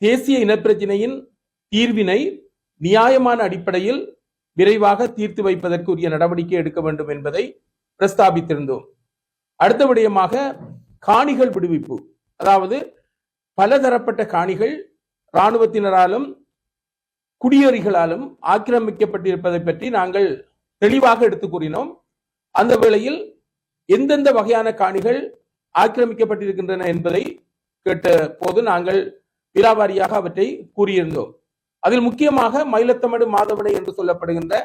தேசிய இனப்பிரச்சினையின் தீர்வினை நியாயமான அடிப்படையில் விரைவாக தீர்த்து வைப்பதற்கு உரிய நடவடிக்கை எடுக்க வேண்டும் என்பதை பிரஸ்தாபித்திருந்தோம். அடுத்த விடயமாக காணிகள் விடுவிப்பு, அதாவது பலதரப்பட்ட காணிகள் இராணுவத்தினராலும் குடியேறிகளாலும் ஆக்கிரமிக்கப்பட்டிருப்பதை பற்றி நாங்கள் தெளிவாக எடுத்து கூறினோம். அந்த வேளையில் எந்தெந்த வகையான காணிகள் ஆக்கிரமிக்கப்பட்டிருக்கின்றன என்பதை கேட்ட போது நாங்கள் விலாவாரியாக அவற்றை கூறியிருந்தோம். அதில் முக்கியமாக மயிலத்தமடு மாதவனை என்று சொல்லப்படுகின்ற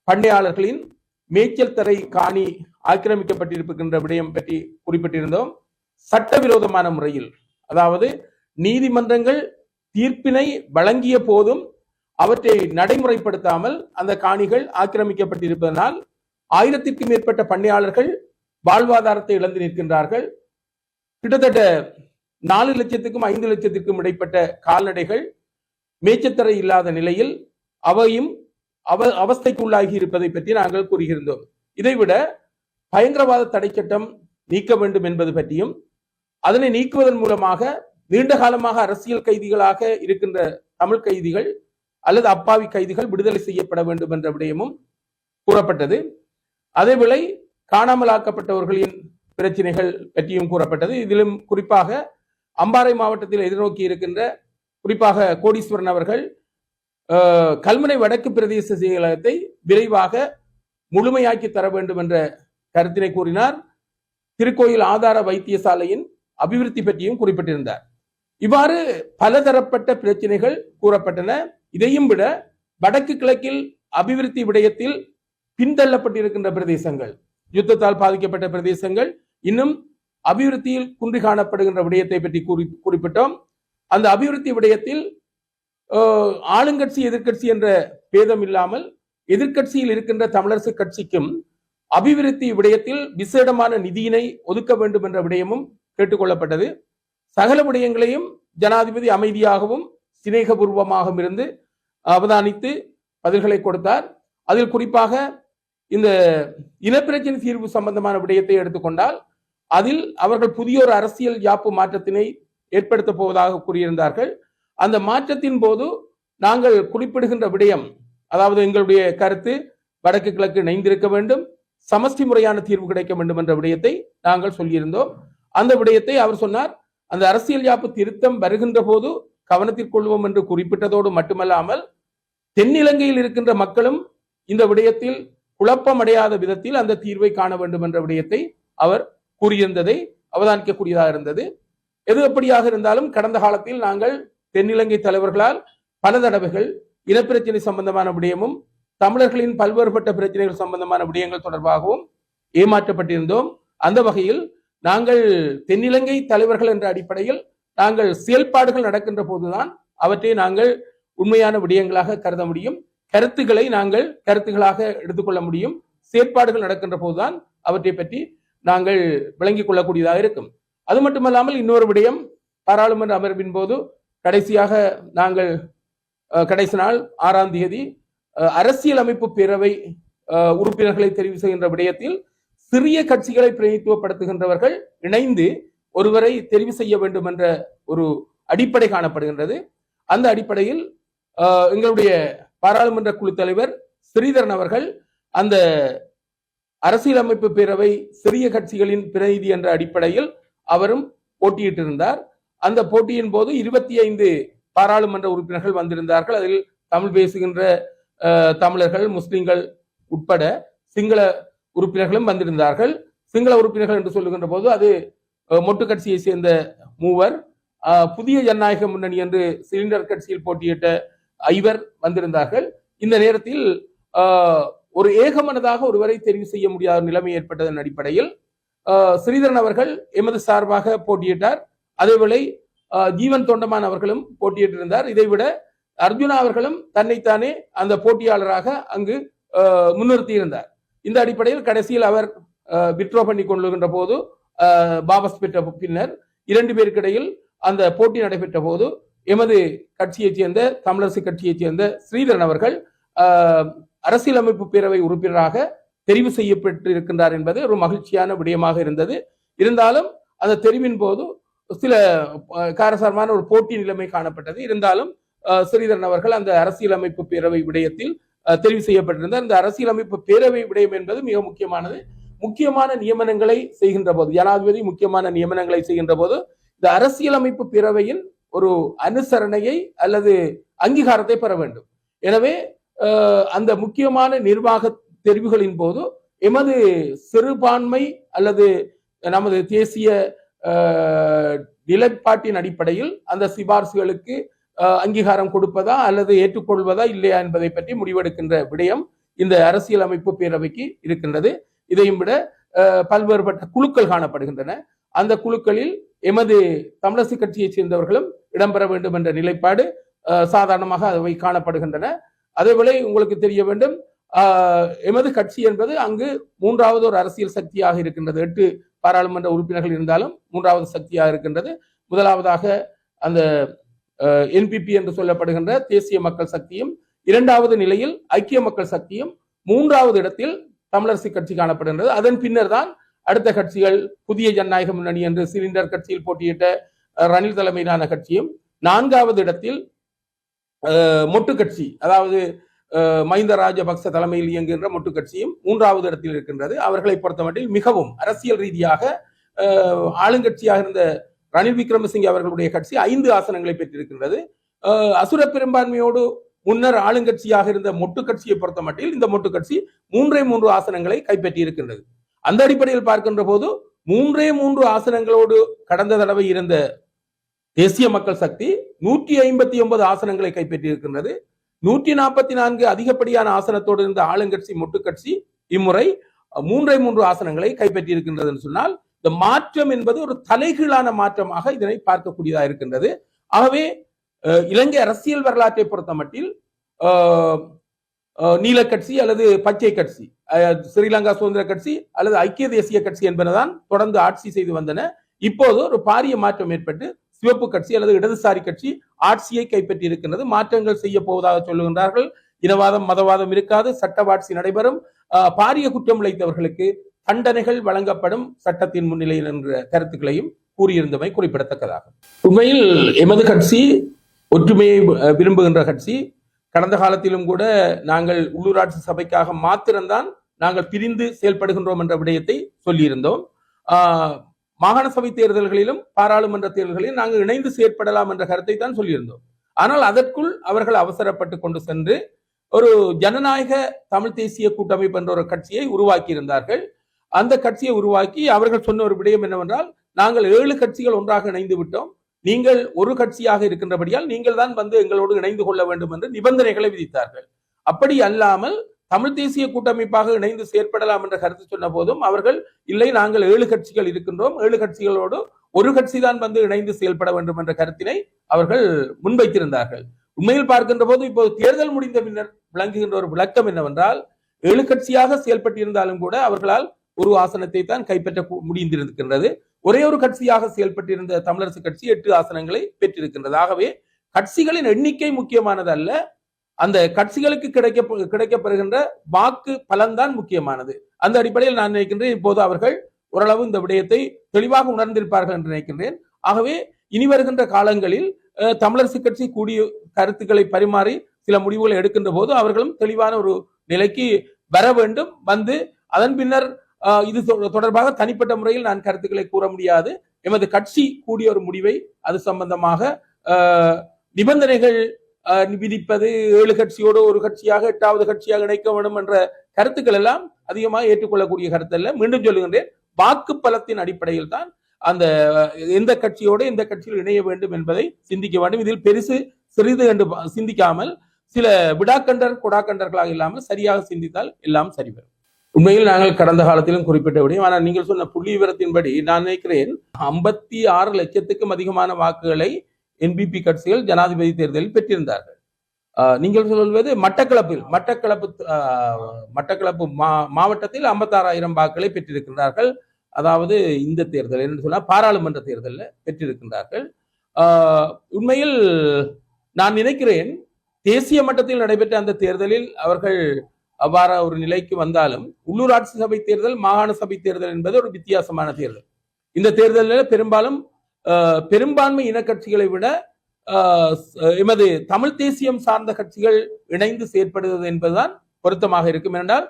பண்ணையாளர்களின் மேய்ச்சல் தரை காணி ஆக்கிரமிக்கப்பட்டிருக்கின்ற விடயம் பற்றி குறிப்பிட்டிருந்தோம். சட்டவிரோதமான முறையில், அதாவது நீதிமன்றங்கள் தீர்ப்பினை வழங்கிய போதும் அவற்றை நடைமுறைப்படுத்தாமல் அந்த காணிகள் ஆக்கிரமிக்கப்பட்டிருப்பதனால் 1000க்கும் மேற்பட்ட பண்ணையாளர்கள் வாழ்வாதாரத்தை இழந்து நிற்கின்றார்கள். கிட்டத்தட்ட 4 லட்சத்துக்கும் 5 லட்சத்திற்கும் இடைப்பட்ட கால்நடைகள் மேய்ச்சத்தரை இல்லாத நிலையில் அவையும் அவஸ்தைக்குள்ளாகி இருப்பதை பற்றி நாங்கள் கூறுகின்றோம். இதைவிட பயங்கரவாத தடை சட்டம் நீக்க வேண்டும் என்பது பற்றியும், அதனை நீக்குவதன் மூலமாக நீண்ட காலமாக அரசியல் கைதிகளாக இருக்கின்ற தமிழ் கைதிகள் அல்லது அப்பாவி கைதிகள் விடுதலை செய்யப்பட வேண்டும் என்ற விடயமும் கூறப்பட்டது. அதேவேளை காணாமலாக்கப்பட்டவர்களின் பிரச்சனைகள் பற்றியும் கூறப்பட்டது. இதிலும் குறிப்பாக அம்பாறை மாவட்டத்தில் எதிர்நோக்கி இருக்கின்ற குறிப்பாக கோடீஸ்வரன் அவர்கள் கல்முனை வடக்கு பிரதேச செயலகத்தை விரைவாக முழுமையாக்கி தர வேண்டும் என்ற கருத்தினை கூறினார். திருக்கோயில் ஆதார வைத்தியசாலையின் அபிவிருத்தி பற்றியும் குறிப்பிட்டிருந்தார். இவ்வாறு பலதரப்பட்ட பிரச்சனைகள் கூறப்பட்டன. இதையும் விட வடக்கு கிழக்கில் அபிவிருத்தி விடயத்தில் பின்தள்ளப்பட்டிருக்கின்ற பிரதேசங்கள், யுத்தத்தால் பாதிக்கப்பட்ட பிரதேசங்கள் இன்னும் அபிவிருத்தியில் குன்றி காணப்படுகின்ற விடயத்தை பற்றி குறிப்பிட்டோம். அந்த அபிவிருத்தி விடயத்தில் ஆளுங்கட்சி எதிர்கட்சி என்ற பேதம் இல்லாமல் எதிர்கட்சியில் இருக்கின்ற தமிழரசு கட்சிக்கும் அபிவிருத்தி விடயத்தில் விசேடமான நிதியினை ஒதுக்க வேண்டும் என்ற விடயமும் கேட்டுக்கொள்ளப்பட்டது. சகல விடயங்களையும் ஜனாதிபதி அமைதியாகவும் சிநேகபூர்வமாகவும் இருந்து அவதானித்து பதில்களை கொடுத்தார். அதில் குறிப்பாக இந்த இனப்பிரச்சனை தீர்வு சம்பந்தமான விடயத்தை எடுத்துக்கொண்டால் அதில் அவர்கள் புதிய ஒரு அரசியல் யாப்பு மாற்றத்தினை ஏற்படுத்த போவதாக கூறியிருந்தார்கள். அந்த மாற்றத்தின் போது நாங்கள் குறிப்பிடுகின்ற விடயம், அதாவது எங்களுடைய கருத்து வடக்கு கிழக்கு இணைந்திருக்க வேண்டும், சமஷ்டி முறையான தீர்வு கிடைக்க வேண்டும் என்ற விடயத்தை நாங்கள் சொல்லியிருந்தோம். அந்த விடயத்தை அவர் சொன்னார், அந்த அரசியல் யாப்பு திருத்தம் வருகின்ற போது கவனத்தில் கொள்வோம் என்று குறிப்பிட்டதோடு மட்டுமல்லாமல் தென்னிலங்கையில் இருக்கின்ற மக்களும் இந்த விடயத்தில் குழப்பமடையாத விதத்தில் அந்த தீர்வை காண வேண்டும் என்ற விடயத்தை அவர் கூறியிருந்ததை அவதானிக்கக்கூடியதாக இருந்தது. எது எப்படியாக இருந்தாலும் கடந்த காலத்தில் நாங்கள் தென்னிலங்கை தலைவர்களால் பல தடவைகள் இனப்பிரச்சனை சம்பந்தமான விடயமும் தமிழர்களின் பல்வேறுபட்ட பிரச்சனைகள் சம்பந்தமான விடயங்கள் தொடர்பாகவும் ஏமாற்றப்பட்டிருந்தோம். அந்த வகையில் நாங்கள் தென்னிலங்கை தலைவர்கள் என்ற அடிப்படையில் நாங்கள் செயல்பாடுகள் நடக்கின்ற போதுதான் அவற்றை நாங்கள் உண்மையான விடயங்களாக கருத முடியும், கருத்துக்களை நாங்கள் கருத்துக்களாக எடுத்துக்கொள்ள முடியும். செயற்பாடுகள் நடக்கின்ற போதுதான் அவற்றை பற்றி நாங்கள் விளங்கிக் கொள்ளக்கூடியதாக இருக்கும். அது மட்டுமல்லாமல் இன்னொரு விடயம், பாராளுமன்ற அமர்வின் போது கடைசியாக நாங்கள் கடைசி நாள் 6ஆம் தேதி அரசியல் அமைப்பு பேரவை உறுப்பினர்களை தெரிவு செய்கின்ற விடயத்தில் சிறிய கட்சிகளை பிரதிநிதித்துவப்படுத்துகின்றவர்கள் இணைந்து ஒருவரை தெரிவு செய்ய வேண்டும் என்ற ஒரு அடிப்படை காணப்படுகின்றது. அந்த அடிப்படையில் எங்களுடைய பாராளுமன்ற குழு தலைவர் ஸ்ரீதரன் அவர்கள் அந்த அரசியலமைப்பு பேரவை சிறிய கட்சிகளின் பிரதிநிதி என்ற அடிப்படையில் அவரும் போட்டியிட்டிருந்தார். அந்த போட்டியின் போது 25 பாராளுமன்ற உறுப்பினர்கள் வந்திருந்தார்கள். அதில் தமிழ் பேசுகின்ற தமிழர்கள், முஸ்லிம்கள் உட்பட சிங்கள உறுப்பினர்களும் வந்திருந்தார்கள். சிங்கள உறுப்பினர்கள் என்று சொல்லுகின்ற போது அது மொட்டு கட்சியை சேர்ந்த 3, புதிய ஜனநாயக முன்னணி என்று சிலிண்டர் கட்சியில் போட்டியிட்ட 5 வந்திருந்தார்கள். இந்த நேரத்தில் ஒரு ஏகமனதாக ஒருவரை தெரிவு செய்ய முடியாத நிலைமை ஏற்பட்டதன் அடிப்படையில் ஸ்ரீதரன் அவர்கள் எமது சார்பாக போட்டியிட்டார். அதேவேளை ஜீவன் தொண்டமான் அவர்களும் போட்டியிட்டிருந்தார். இதைவிட அர்ஜுனா அவர்களும் தன்னைத்தானே அந்த போட்டியாளராக அங்கு முன்னிறுத்தி இருந்தார். இந்த அடிப்படையில் கடைசியில் அவர் வித்ட்ரா பண்ணி கொள்ளுகின்ற போது வாபஸ் பெற்ற பின்னர் 2 பேருக்கிடையில் அந்த போட்டி நடைபெற்ற போது எமது கட்சியைச் சேர்ந்த தமிழரசு கட்சியைச் சேர்ந்த ஸ்ரீதரன் அவர்கள் அரசியலமைப்பு பேரவை உறுப்பினராக தெரிவு செய்யப்பட்டிருக்கின்றார் என்பது ஒரு மகிழ்ச்சியான விடயமாக இருந்தது. இருந்தாலும் அந்த தெரிவின் போது சில காரசாரமான ஒரு போட்டி நிலைமை காணப்பட்டது. இருந்தாலும் ஸ்ரீதரன் அவர்கள் அந்த அரசியலமைப்பு பேரவை விடயத்தில் தெரிவு செய்யப்பட்டிருந்தார். இந்த அரசியலமைப்பு பேரவை விடயம் என்பது மிக முக்கியமானது. முக்கியமான நியமனங்களை செய்கின்ற போது, ஜனாதிபதி முக்கியமான நியமனங்களை செய்கின்ற போது இந்த அரசியலமைப்பு பேரவையின் ஒரு அனுசரணையை அல்லது அங்கீகாரத்தை பெற வேண்டும். எனவே அந்த முக்கியமான நிர்வாக தெரிவுகளின் போது எமது சிறுபான்மை அல்லது நமது தேசிய நிலைப்பாட்டின் அடிப்படையில் அந்த சிபார்சுகளுக்கு அங்கீகாரம் கொடுப்பதா அல்லது ஏற்றுக்கொள்வதா இல்லையா என்பதை பற்றி முடிவெடுக்கின்ற விடயம் இந்த அரசியலமைப்பு பேரவைக்கு இருக்கின்றது. இதையும் விட பல்வேறுபட்ட குழுக்கள் காணப்படுகின்றன. அந்த குழுக்களில் எமது தமிழரசு கட்சியைச் சேர்ந்தவர்களும் இடம்பெற வேண்டும் என்ற நிலைப்பாடு சாதாரணமாக அவை காணப்படுகின்றன. அதேபோல உங்களுக்கு தெரிய வேண்டும், எமது கட்சி என்பது அங்கு மூன்றாவது ஒரு அரசியல் சக்தியாக இருக்கின்றது. 8 பாராளுமன்ற உறுப்பினர்கள் இருந்தாலும் மூன்றாவது சக்தியாக இருக்கின்றது. முதலாவதாக அந்த என்பிபி என்று சொல்லப்படுகின்ற தேசிய மக்கள் சக்தியும், இரண்டாவது நிலையில் ஐக்கிய மக்கள் சக்தியும், மூன்றாவது இடத்தில் தமிழரசு கட்சி காணப்படுகின்றது. அதன் பின்னர் தான் அடுத்த கட்சிகள் புதிய ஜனநாயக முன்னணி என்று சிலிண்டர் கட்சியில் போட்டியிட்ட ரணில் தலைமையிலான கட்சியும், நான்காவது இடத்தில் மொட்டு கட்சி அதாவது மஹிந்த ராஜபக்ச தலைமையில் இயங்குகின்ற மொட்டு கட்சியும் மூன்றாவது இடத்தில் இருக்கின்றது. அவர்களை பொறுத்தமட்டில் மிகவும் அரசியல் ரீதியாக ஆளுங்கட்சியாக இருந்த ரணில் விக்ரமசிங்கே அவர்களுடைய கட்சி 5 ஆசனங்களை பெற்றிருக்கின்றது. அசுர பெரும்பான்மையோடு முன்னர் ஆளுங்கட்சியாக இருந்த மொட்டு கட்சியை பொறுத்த மட்டில் இந்த மொட்டு கட்சி 3 ஆசனங்களை கைப்பற்றி இருக்கின்றது. அந்த அடிப்படையில் பார்க்கின்ற போது 3 ஆசனங்களோடு கடந்த தடவை இருந்த தேசிய மக்கள் சக்தி 159 ஆசனங்களை கைப்பற்றி இருக்கின்றது. 144 அதிகப்படியான ஆசனத்தோடு இருந்த ஆளுங்கட்சி மொட்டு கட்சி இம்முறை 3 ஆசனங்களை கைப்பற்றி இருக்கின்றது என்று சொன்னால், இந்த மாற்றம் என்பது ஒரு தலைகீழான மாற்றமாக இதனை பார்க்கக்கூடியதாக இருக்கின்றது. ஆகவே இலங்கை அரசியல் வரலாற்றை பொறுத்த மட்டில் நீல கட்சி அல்லது பச்சை கட்சி, ஸ்ரீலங்கா சுதந்திர கட்சி அல்லது ஐக்கிய தேசிய கட்சி என்பதுதான் தொடர்ந்து ஆட்சி செய்து வந்தன. இப்போது ஒரு பாரிய மாற்றம் ஏற்பட்டு சிவப்பு கட்சி அல்லது இடதுசாரி கட்சி ஆட்சியை கைப்பற்றி இருக்கின்றது. மாற்றங்கள் செய்ய போவதாக சொல்லுகின்றார்கள். இனவாதம் மதவாதம் இருக்காது, சட்டவாட்சி நடைபெறும், பாரிய குற்றம் இழைத்தவர்களுக்கு தண்டனைகள் வழங்கப்படும் சட்டத்தின் முன்னிலையில் என்ற கருத்துக்களையும் கூறியிருந்தமை குறிப்பிடத்தக்கதாகும். உண்மையில் எமது கட்சி ஒற்றுமையை விரும்புகின்ற கட்சி. கடந்த காலத்திலும் கூட நாங்கள் உள்ளூராட்சி சபைக்காக மாத்திரம்தான் நாங்கள் பிரிந்து செயல்படுகின்றோம் என்ற விடயத்தை சொல்லியிருந்தோம். மாகாண சபை தேர்தல்களிலும் பாராளுமன்ற தேர்தல்களிலும் நாங்கள் இணைந்து செயற்படலாம் என்ற கருத்தை தான் சொல்லியிருந்தோம். ஆனால் அதற்குள் அவர்கள் அவசரப்பட்டு கொண்டு சென்று ஒரு ஜனநாயக தமிழ் தேசிய கூட்டமைப்பு என்ற ஒரு கட்சியை உருவாக்கி இருந்தார்கள். அந்த கட்சியை உருவாக்கி அவர்கள் சொன்ன ஒரு விடயம் என்னவென்றால், நாங்கள் 7 கட்சிகள் ஒன்றாக இணைந்து விட்டோம், நீங்கள் ஒரு கட்சியாக இருக்கின்றபடியால் நீங்கள் தான் வந்து எங்களோடு இணைந்து கொள்ள வேண்டும் என்று நிபந்தனைகளை விதித்தார்கள். அப்படி அல்லாமல் தமிழ் தேசிய கூட்டமைப்பாக இணைந்து செயற்படலாம் என்ற கருத்து சொன்ன போதும் அவர்கள் இல்லை, நாங்கள் 7 கட்சிகள் இருக்கின்றோம், 7 கட்சிகளோடு ஒரு கட்சி தான் வந்து இணைந்து செயல்பட வேண்டும் என்ற கருத்தினை அவர்கள் முன்வைத்திருந்தார்கள். உண்மையில் பார்க்கின்ற போது இப்போது தேர்தல் முடிந்த பின்னர் விளங்குகின்ற ஒரு விளக்கம் என்னவென்றால், 7 கட்சியாக செயல்பட்டிருந்தாலும் கூட அவர்களால் ஒரு ஆசனத்தை தான் கைப்பற்ற முடிந்திருக்கின்றது. ஒரே ஒரு கட்சியாக செயல்பட்டிருந்த தமிழரசு கட்சி 8 ஆசனங்களை பெற்றிருக்கின்றது. ஆகவே கட்சிகளின் எண்ணிக்கை முக்கியமானது அல்ல, அந்த கட்சிகளுக்கு கிடைக்கப்பெறுகின்ற வாக்கு பலன்தான் முக்கியமானது. அந்த அடிப்படையில் நான் நினைக்கின்றேன் இப்போது அவர்கள் ஓரளவு இந்த விடயத்தை தெளிவாக உணர்ந்திருப்பார்கள் என்று நினைக்கின்றேன். ஆகவே இனி வருகின்ற காலங்களில் தமிழரசு கட்சி கூடிய கருத்துக்களை பரிமாறி சில முடிவுகளை எடுக்கின்ற போது அவர்களும் தெளிவான ஒரு நிலைக்கு வர வேண்டும். வந்து அதன் பின்னர் இது தொடர்பாக தனிப்பட்ட முறையில் நான் கருத்துக்களை கூற முடியாது. எமது கட்சி கூடிய ஒரு முடிவை அது சம்பந்தமாக நிபந்தனைகள் விதிப்பது, 7 கட்சியோடு ஒரு கட்சியாக 8வது கட்சியாக இணைக்க வேண்டும் என்ற கருத்துக்கள் எல்லாம் அதிகமாக ஏற்றுக்கொள்ளக்கூடிய கருத்து அல்ல. மீண்டும் சொல்லுகின்றேன், வாக்கு பலத்தின் அடிப்படையில் தான் அந்த எந்த கட்சியோடு எந்த கட்சியில் இணைய வேண்டும் என்பதை சிந்திக்க வேண்டும். இதில் பெருசு சிறிது என்று சிந்திக்காமல் சில விடாக்கண்டர் கொடாக்கண்டர்களாக இல்லாமல் சரியாக சிந்தித்தால் எல்லாம் சரிவரும். உண்மையில் நாங்கள் கடந்த காலத்திலும் குறிப்பிட்ட விடயம். ஆனால் நீங்கள் சொன்ன புள்ளி விவரத்தின்படி நான் நினைக்கிறேன் 56 லட்சத்துக்கும் அதிகமான வாக்குகளை என்பிபி கட்சிகள் ஜனாதிபதி தேர்தலில் பெற்றிருந்தார்கள். நீங்கள் சொல்வது மட்டக்களப்பு மாவட்டத்தில் 56,000 வாக்குகளை பெற்றிருக்கின்றார்கள். அதாவது இந்த தேர்தல் என்று சொன்னால் பாராளுமன்ற தேர்தலில் பெற்றிருக்கின்றார்கள். உண்மையில் நான் நினைக்கிறேன் தேசிய மட்டத்தில் நடைபெற்ற அந்த தேர்தலில் அவர்கள் அவ்வாறு ஒரு நிலைக்கு வந்தாலும், உள்ளூராட்சி சபை தேர்தல் மாகாண சபை தேர்தல் என்பது ஒரு வித்தியாசமான தேர்தல். இந்த தேர்தலில் பெரும்பாலும் பெரும்பான்மை இன கட்சிகளை விட எமது தமிழ் தேசியம் சார்ந்த கட்சிகள் இணைந்து செயற்படுவது என்பதுதான் பொருத்தமாக இருக்கும். என்றால்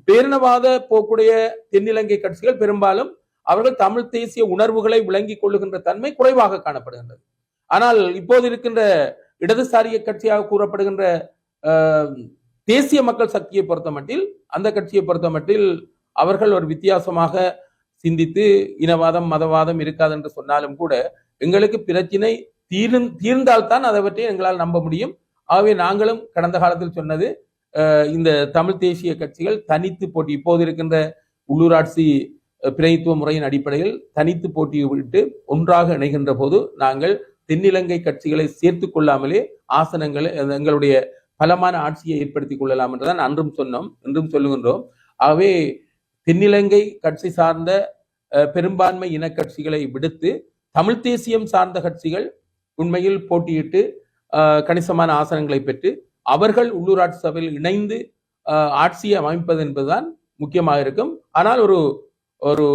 பேரினவாத போக்குடைய தென்னிலங்கை கட்சிகள் பெரும்பாலும் அவர்கள் தமிழ் தேசிய உணர்வுகளை விளங்கிக் கொள்ளுகின்ற தன்மை குறைவாக காணப்படுகின்றது. ஆனால் இப்போது இருக்கின்ற இடதுசாரிய கட்சியாக கூறப்படுகின்ற தேசிய மக்கள் சக்தியை பொறுத்தமட்டில், அந்த கட்சியை பொறுத்தமட்டில் அவர்கள் ஒரு வித்தியாசமாக சிந்தித்து இனவாதம் மதவாதம் இருக்காது என்று சொன்னாலும் கூட எங்களுக்கு பிரச்சினை தீர்ந்தால்தான் அதை பற்றி எங்களால் நம்ப முடியும். ஆகவே நாங்களும் கடந்த காலத்தில் சொன்னது, இந்த தமிழ் தேசிய கட்சிகள் தனித்து போட்டி, இப்போது இருக்கின்ற உள்ளூராட்சி பிரதித்துவ முறையின் அடிப்படையில் தனித்து போட்டியிட்டு ஒன்றாக இணைகின்ற போது நாங்கள் தென்னிலங்கை கட்சிகளை சேர்த்து கொள்ளாமலே ஆசனங்களை எங்களுடைய பலமான ஆட்சியை ஏற்படுத்திக் கொள்ளலாம் என்றுதான் அன்றும் சொன்னோம், இன்றும் சொல்லுகின்றோம். ஆகவே தென்னிலங்கை கட்சி சார்ந்த பெரும்பான்மை இன கட்சிகளை விடுத்து தமிழ் தேசியம் சார்ந்த கட்சிகள் உண்மையில் போட்டியிட்டு கணிசமான ஆசனங்களை பெற்று அவர்கள் உள்ளூராட்சி சபையில் இணைந்து ஆட்சியை அமைப்பது என்பதுதான் முக்கியமாக இருக்கும். ஆனால் ஒரு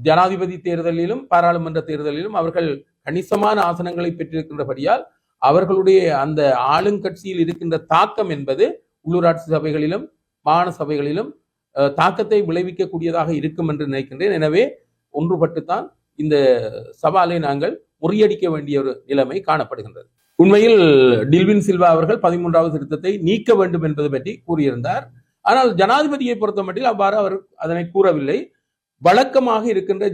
ஜனாதிபதி தேர்தலிலும் பாராளுமன்ற தேர்தலிலும் அவர்கள் கணிசமான ஆசனங்களை பெற்றிருக்கின்றபடியால் அவர்களுடைய அந்த ஆளுங்கட்சியில் இருக்கின்ற தாக்கம் என்பது உள்ளூராட்சி சபைகளிலும் மாகாண சபைகளிலும் தாக்கத்தை விளைவிக்கக்கூடியதாக இருக்கும் என்று நினைக்கின்றேன். எனவே ஒன்றுபட்டுத்தான் இந்த சவாலை நாங்கள் முறியடிக்க வேண்டிய ஒரு நிலைமை காணப்படுகின்றது. உண்மையில் டில்வின் சில்வா அவர்கள் 13வது திருத்தத்தை நீக்க வேண்டும் என்பது பற்றி கூறியிருந்தார். ஆனால் ஜனாதிபதியை பொறுத்த மட்டில் அவ்வாறு அவர் அதனை கூறவில்லை. வழக்கமாக இருக்கின்ற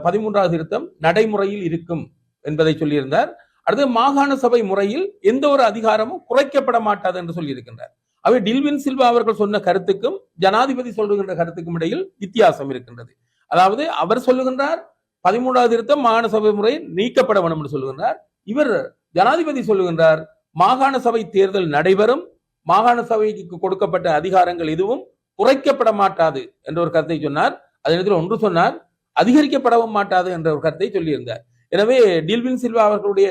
13வது திருத்தம் நடைமுறையில் இருக்கும் என்பதை சொல்லியிருந்தார். அடுத்து மாகாண சபை முறையில் எந்த ஒரு அதிகாரமும் குறைக்கப்பட மாட்டாது என்று சொல்லியிருக்கின்றார். அவை டில்வின் சில்வா அவர்கள் சொன்ன கருத்துக்கும் ஜனாதிபதி சொல்லுகின்ற கருத்துக்கும் இடையில் வித்தியாசம் இருக்கின்றது. அதாவது அவர் சொல்லுகின்றார் 13வது திருத்தம் மாகாண சபை முறை நீக்கப்பட வேண்டும் என்று சொல்லுகின்றார். இவர் ஜனாதிபதி சொல்லுகின்றார் மாகாண சபை தேர்தல் நடைபெறும், மாகாண சபைக்கு கொடுக்கப்பட்ட அதிகாரங்கள் எதுவும் குறைக்கப்பட மாட்டாது என்ற ஒரு கருத்தை சொன்னார். அதே நேரத்தில் ஒன்று சொன்னார், அதிகரிக்கப்படவும் மாட்டாது என்ற ஒரு கருத்தை சொல்லியிருந்தார். எனவே டில்வின் சில்வா அவர்களுடைய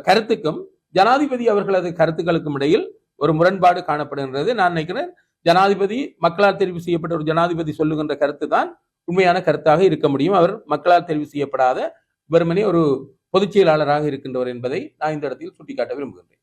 கருத்துக்கும் ஜனாதிபதி அவர்களது கருத்துக்களுக்கும் இடையில் ஒரு முரண்பாடு காணப்படுகின்றது. நான் நினைக்கிறேன் ஜனாதிபதி மக்களால் தெரிவு செய்யப்பட்ட ஒரு ஜனாதிபதி சொல்லுகின்ற கருத்து தான் உண்மையான கருத்தாக இருக்க முடியும். அவர் மக்களால் தெரிவு செய்யப்படாத வெறுமனே ஒரு பொதுச் செயலாளராக இருக்கின்றவர் என்பதை நான் இந்த இடத்தில் சுட்டிக்காட்ட விரும்புகின்றேன்.